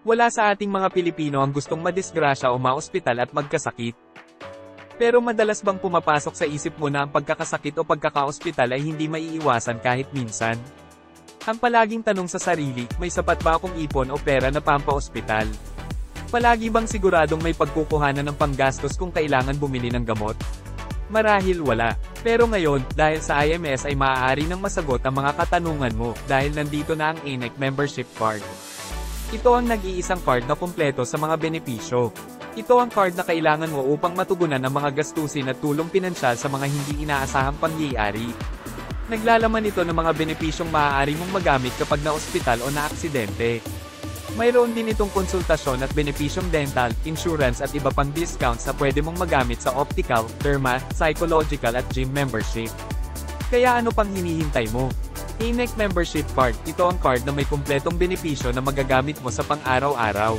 Wala sa ating mga Pilipino ang gustong madisgrasya o maospital at magkasakit. Pero madalas bang pumapasok sa isip mo na ang pagkakasakit o pagkakaospital ay hindi maiiwasan kahit minsan? Ang palaging tanong sa sarili, may sapat ba akong ipon o pera na pampaospital? Palagi bang siguradong may pagkukuhanan ng panggastos kung kailangan bumili ng gamot? Marahil wala. Pero ngayon, dahil sa IMS ay maaari nang masagot ang mga katanungan mo dahil nandito na ang INEC Membership Card. Ito ang nag-iisang card na kumpleto sa mga benepisyo. Ito ang card na kailangan mo upang matugunan ang mga gastusin at tulong pinansyal sa mga hindi inaasahang pangyayari. Naglalaman ito ng mga benepisyong maaari mong magamit kapag na-ospital o na-aksidente. Mayroon din itong konsultasyon at benepisyong dental, insurance at iba pang discounts na pwede mong magamit sa optical, derma, psychological at gym membership. Kaya ano pang hinihintay mo? INEC Membership Card, ito ang card na may kumpletong benepisyo na magagamit mo sa pang-araw-araw.